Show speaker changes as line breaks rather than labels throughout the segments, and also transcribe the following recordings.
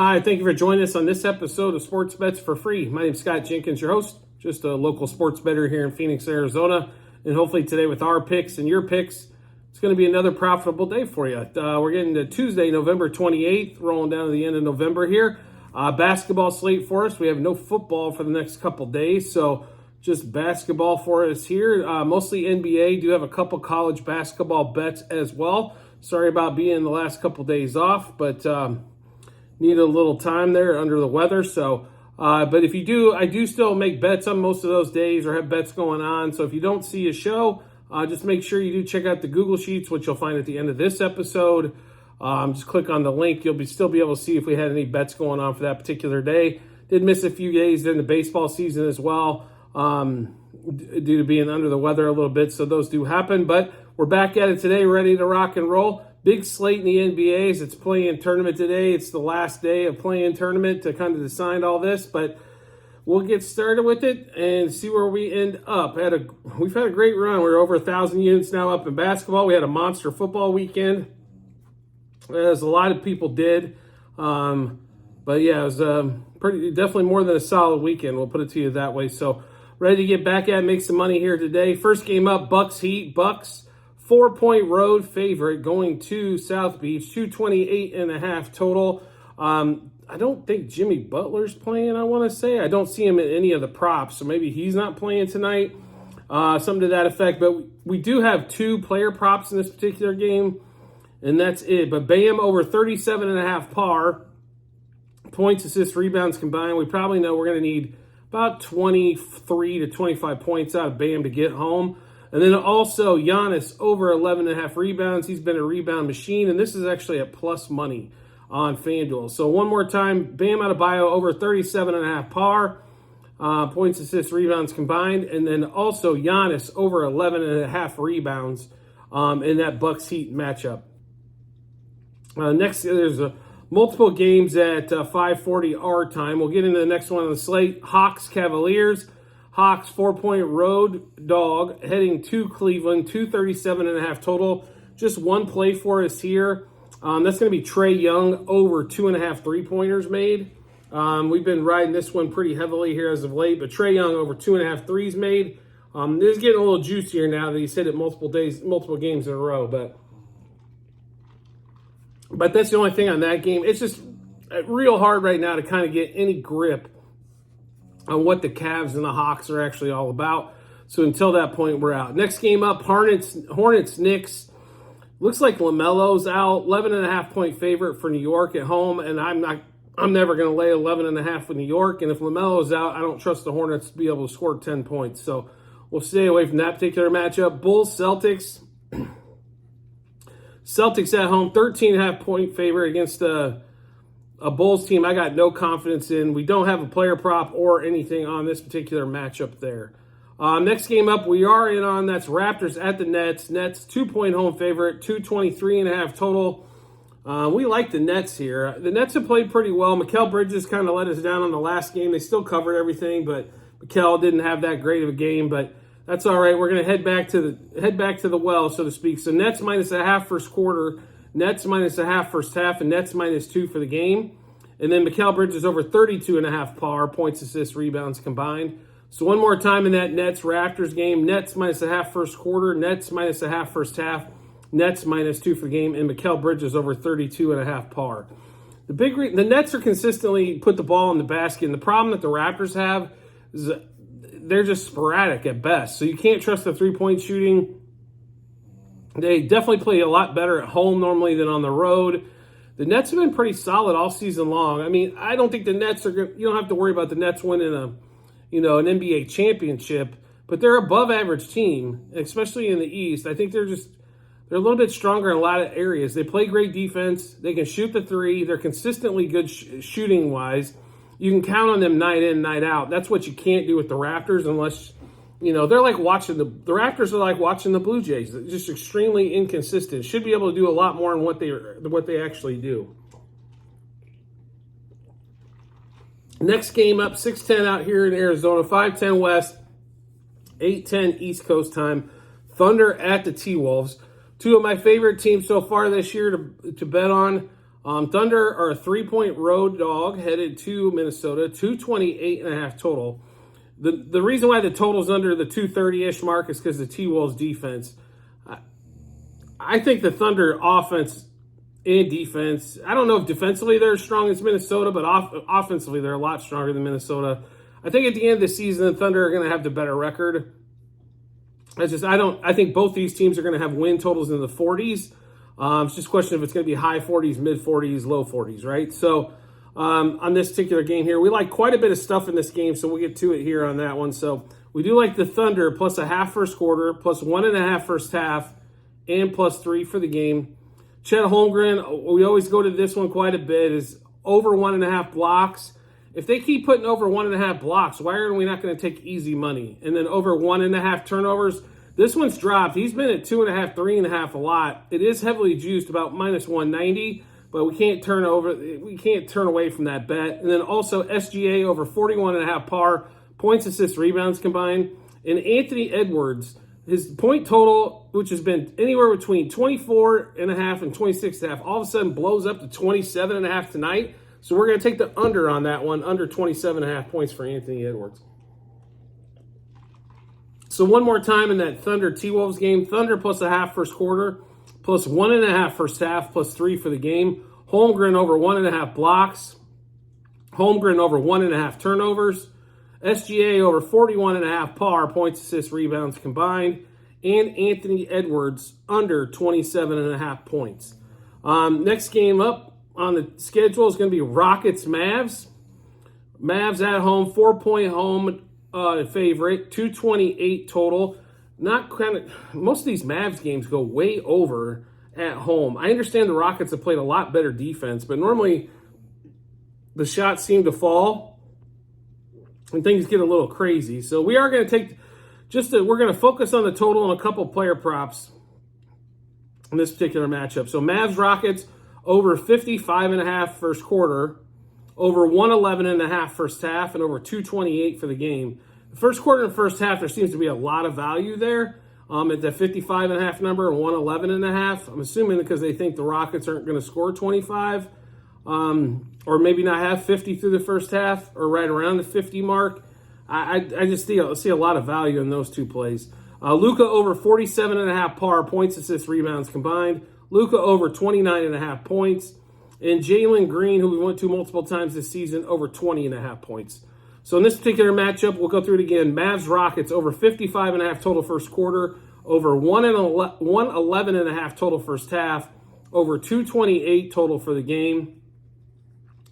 Hi, thank you for joining us on this episode of Sports Bets for Free. My name is Scott Jenkins, your host, just a local sports bettor here in Phoenix, Arizona. And hopefully today with our picks and your picks, it's going to be another profitable day for you. We're getting to Tuesday, November 28th, rolling down to the end of November here. Basketball slate for us. We have no football for the next couple days, so just basketball for us here. Mostly NBA. Do have a couple college basketball bets as well. Sorry about being the last couple days off, but need a little time there under the weather. So, but if you do, I do still make bets on most of those days or have bets going on. So if you don't see a show, just make sure you do check out the Google Sheets, which you'll find at the end of this episode. Just click on the link. You'll still be able to see if we had any bets going on for that particular day. Did miss a few days in the baseball season as well, due to being under the weather a little bit. So those do happen, but we're back at it today, ready to rock and roll. Big slate in the NBAs. It's play-in tournament today. It's the last day of play-in tournament to kind of decide all this, but we'll get started with it and see where we end up. We've had a great run. We're over 1,000 units now up in basketball. We had a monster football weekend, as a lot of people did. But yeah, it was definitely more than a solid weekend. We'll put it to you that way. So ready to get back at it, make some money here today. First game up, Bucks Heat. Bucks 4-point road favorite going to South Beach, 228.5 total. I don't think Jimmy Butler's playing, I want to say. I don't see him in any of the props, so maybe he's not playing tonight. Something to that effect. But we do have two player props in this particular game, and that's it. But Bam over 37.5 par. Points, assists, rebounds combined. We probably know we're going to need about 23 to 25 points out of Bam to get home. And then also Giannis over 11.5 rebounds. He's been a rebound machine, and this is actually at plus money on FanDuel. So one more time, Bam Adebayo over 37.5 par. Points, assists, rebounds combined. And then also Giannis over 11.5 rebounds in that Bucks Heat matchup. Next, there's multiple games at 5:40 our time. We'll get into the next one on the slate. Hawks Cavaliers. Hawks 4-point road dog heading to Cleveland, 237.5 total. Just one play for us here. That's going to be Trae Young over 2.5 3-pointers made. We've been riding this one pretty heavily here as of late, but Trae Young over 2.5 threes made. This is getting a little juicier now that he's hit it multiple games in a row, but that's the only thing on that game. It's just real hard right now to kind of get any grip on what the Cavs and the Hawks are actually all about. So until that point, we're out. Next game up, Hornets, Knicks. Looks like LaMelo's out. 11.5 point favorite for New York at home, and I'm never going to lay 11.5 with New York. And if LaMelo's out, I don't trust the Hornets to be able to score 10 points. So we'll stay away from that particular matchup. Bulls, Celtics. Celtics at home, 13.5 point favorite against a Bulls team I got no confidence in. We don't have a player prop or anything on this particular matchup there. Next game up, we are in on, that's Raptors at the Nets. Nets 2-point home favorite, 223.5 total. We like the Nets here. The Nets have played pretty well. Mikal Bridges kind of let us down on the last game. They still covered everything, but Mikal didn't have that great of a game. But that's all right. We're going to head back to the well, so to speak. So Nets -0.5 first quarter, Nets -0.5 first half, and Nets -2 for the game. And then Mikal Bridges over 32.5 par, points, assists, rebounds combined. So one more time in that Nets-Raptors game, Nets -0.5 first quarter, Nets -0.5 first half, Nets -2 for the game, and Mikal Bridges over 32.5 par. The Nets are consistently put the ball in the basket, and the problem that the Raptors have is they're just sporadic at best. So you can't trust the three-point shooting. They definitely play a lot better at home normally than on the road. The Nets have been pretty solid all season long. I mean, I don't think the Nets are going to, you don't have to worry about the Nets winning an NBA championship, but they're above average team, especially in the East. I think they're a little bit stronger in a lot of areas. They play great defense. They can shoot the three. They're consistently good shooting wise. You can count on them night in, night out. That's what you can't do with the Raptors unless, they're like watching the Raptors are like watching the Blue Jays. They're just extremely inconsistent. Should be able to do a lot more in what they actually do. Next game up, 6:10 out here in Arizona, 5:10 West, 8:10 East Coast time. Thunder at the T-Wolves. Two of my favorite teams so far this year to bet on. Thunder are a 3-point road dog headed to Minnesota, 228.5 total. The reason why the total's under the 230-ish mark is because the T-Wolves defense. I think the Thunder offense and defense, I don't know if defensively they're as strong as Minnesota, but offensively they're a lot stronger than Minnesota. I think at the end of the season, the Thunder are going to have the better record. I think both these teams are going to have win totals in the 40s. It's just a question if it's going to be high 40s, mid 40s, low 40s, right? So on this particular game here, we like quite a bit of stuff in this game, so we'll get to it here on that one. So we do like the Thunder plus a half first quarter, plus 1.5 first half, and plus 3 for the game. Chet Holmgren, we always go to this one quite a bit, is over 1.5 blocks. If they keep putting over 1.5 blocks, why are we not going to take easy money? And then over 1.5 turnovers, this one's dropped. He's been at 2.5, 3.5 a lot. It is heavily juiced, about minus 190, but we can't turn away from that bet. And then also SGA over 41.5 par, points, assists, rebounds combined. And Anthony Edwards, his point total, which has been anywhere between 24.5 and 26.5, all of a sudden blows up to 27.5 tonight. So we're going to take the under on that one, under 27.5 points for Anthony Edwards. So one more time in that Thunder T-Wolves game, Thunder plus a half first quarter, plus 1.5 first half, plus 3 for the game. Holmgren over 1.5 blocks. Holmgren over 1.5 turnovers. SGA over 41.5 par, points, assists, rebounds combined. And Anthony Edwards under 27.5 points. Next game up on the schedule is going to be Rockets-Mavs. Mavs at home, 4-point home favorite, 228 total. Most of these Mavs games go way over at home. I understand the Rockets have played a lot better defense, but normally the shots seem to fall and things get a little crazy. So we are going to we're going to focus on the total and a couple player props in this particular matchup. So Mavs-Rockets over 55.5 first quarter, over 111.5 first half, and over 228 for the game. The first quarter and first half, there seems to be a lot of value there at the 55.5 number and 111.5. I'm assuming because they think the Rockets aren't going to score 25, or maybe not have 50 through the first half, or right around the 50 mark. I just see a lot of value in those two plays. Luka over 47.5 par, points, assists, rebounds combined. Luka over 29.5 points. And Jalen Green, who we went to multiple times this season, over 20.5 points. So in this particular matchup, we'll go through it again. Mavs-Rockets over 55.5 total first quarter, over 111.5 total first half, over 228 total for the game.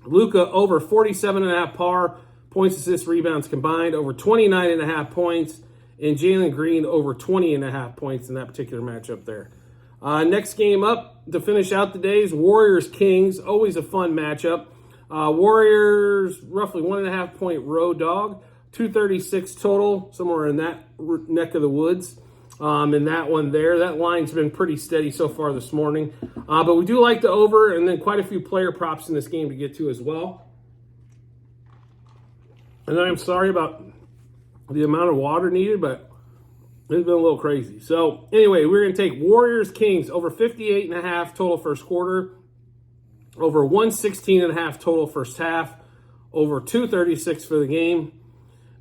Luka over 47.5 par, points, assists, rebounds combined, over 29.5 points. And Jalen Green over 20.5 points in that particular matchup there. Next game up to finish out the day is Warriors-Kings. Always a fun matchup. Warriors, roughly 1.5 point road dog. 236 total, somewhere in that neck of the woods. In that one there. That line's been pretty steady so far this morning. But we do like the over, and then quite a few player props in this game to get to as well. And I'm sorry about the amount of water needed, but it's been a little crazy. So anyway, we're going to take Warriors-Kings over 58.5 total first quarter, over 116.5 total first half, over 236 for the game.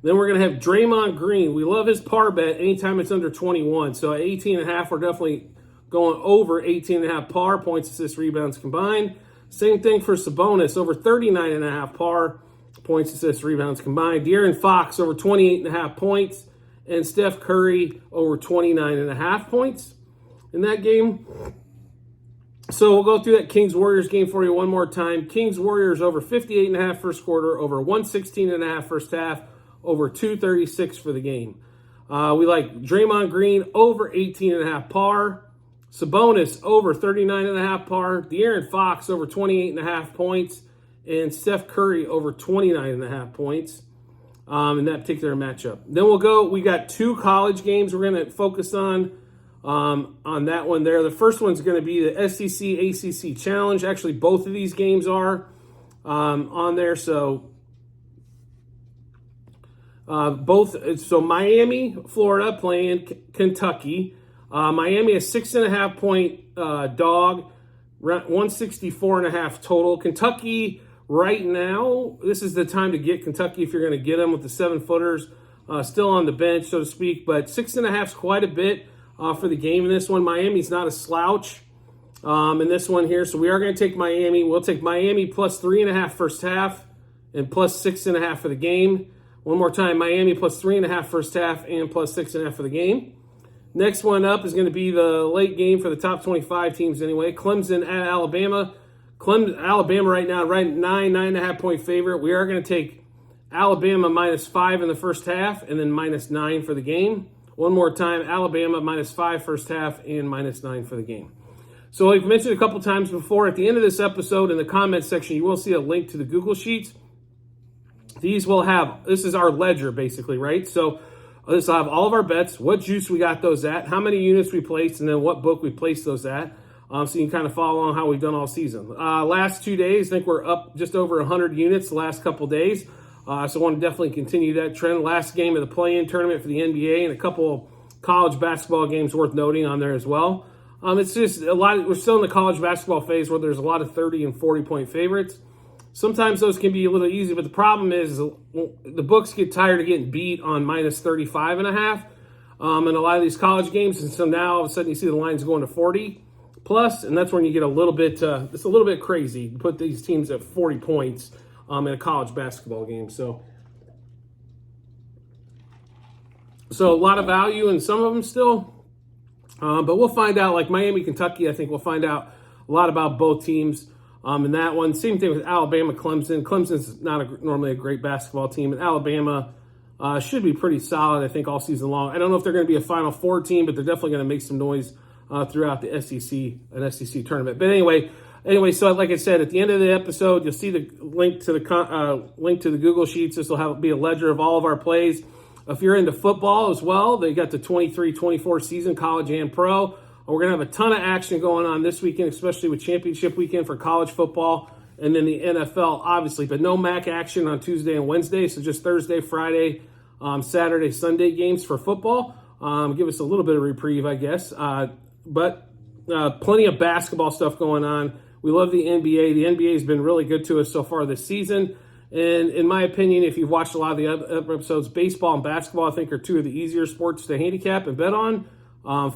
Then we're going to have Draymond Green. We love his par bet anytime it's under 21. So at 18.5, we're definitely going over 18.5 par, points, assists, rebounds combined. Same thing for Sabonis, over 39.5 par, points, assists, rebounds combined. De'Aaron Fox over 28.5 points. And Steph Curry over 29.5 points in that game. So we'll go through that Kings-Warriors game for you one more time. Kings-Warriors over 58.5 first quarter, over 116.5 first half, over 236 for the game. We like Draymond Green over 18.5 par. Sabonis over 39.5 par. De'Aaron Fox over 28.5 points. And Steph Curry over 29.5 points. In that particular matchup. Then we got two college games we're going to focus on that one there. The first one's going to be the SEC ACC Challenge. Actually, both of these games are on there. So Miami, Florida playing Kentucky. Miami is 6.5 point dog. 164.5 total. Kentucky right now, this is the time to get Kentucky if you're going to get them with the 7-footers still on the bench, so to speak. But 6.5 is quite a bit for the game in this one. Miami's not a slouch in this one here, so we are going to take Miami. We'll take Miami plus 3.5 first half and plus 6.5 for the game. One more time, Miami plus 3.5 first half and plus 6.5 for the game. Next one up is going to be the late game for the top 25 teams anyway. Clemson at Alabama. Alabama right now, right 9.5 point favorite. We are going to take Alabama -5 in the first half and then -9 for the game. One more time, Alabama -5 first half and -9 for the game. So like mentioned a couple times before, at the end of this episode in the comments section, you will see a link to the Google Sheets. This is our ledger basically, right? So this will have all of our bets, what juice we got those at, how many units we placed, and then what book we placed those at. So you can kind of follow along how we've done all season. Last 2 days, I think we're up just over 100 units the last couple days. So I want to definitely continue that trend. Last game of the play-in tournament for the NBA and a couple college basketball games worth noting on there as well. It's just a lot. We're still in the college basketball phase where there's a lot of 30 and 40 point favorites. Sometimes those can be a little easy, but the problem is the books get tired of getting beat on -35.5 in a lot of these college games, and so now all of a sudden you see the lines going to 40 plus, and that's when you get a little bit. It's a little bit crazy to put these teams at 40 points in a college basketball game. So a lot of value in some of them still, but we'll find out. Like Miami, Kentucky, I think we'll find out a lot about both teams. In that one, same thing with Alabama, Clemson. Clemson's not normally a great basketball team, and Alabama should be pretty solid, I think, all season long. I don't know if they're going to be a Final Four team, but they're definitely going to make some noise throughout the SEC tournament. But anyway, so like I said, at the end of the episode, you'll see the link to the Google Sheets. This will be a ledger of all of our plays. If you're into football as well, they got the 23-24 season, college and pro. We're going to have a ton of action going on this weekend, especially with championship weekend for college football and then the NFL, obviously. But no MAC action on Tuesday and Wednesday, so just Thursday, Friday, Saturday, Sunday games for football. Give us a little bit of reprieve, I guess. But plenty of basketball stuff going on. We love the NBA. The NBA has been really good to us so far this season. And in my opinion, if you've watched a lot of the other episodes, baseball and basketball, I think, are two of the easier sports to handicap and bet on.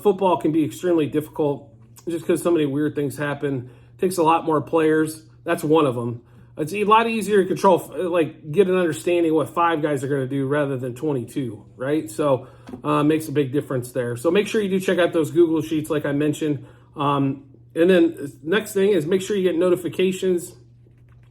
Football can be extremely difficult just because so many weird things happen. It takes a lot more players. That's one of them. It's a lot easier to control, like get an understanding of what 5 guys are going to do rather than 22, right? So makes a big difference there. So make sure you do check out those Google Sheets like I mentioned. And then next thing is make sure you get notifications.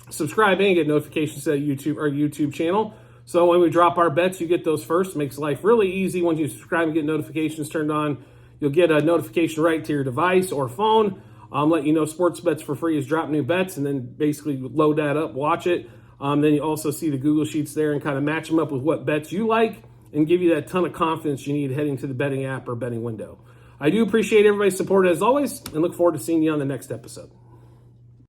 Subscribe and get notifications to our YouTube channel. So when we drop our bets, you get those first. It makes life really easy. Once you subscribe and get notifications turned on, you'll get a notification right to your device or phone. Let you know Sports Bets for Free has dropped new bets, and then basically load that up, watch it. Then you also see the Google Sheets there and kind of match them up with what bets you like and give you that ton of confidence you need heading to the betting app or betting window. I do appreciate everybody's support as always and look forward to seeing you on the next episode.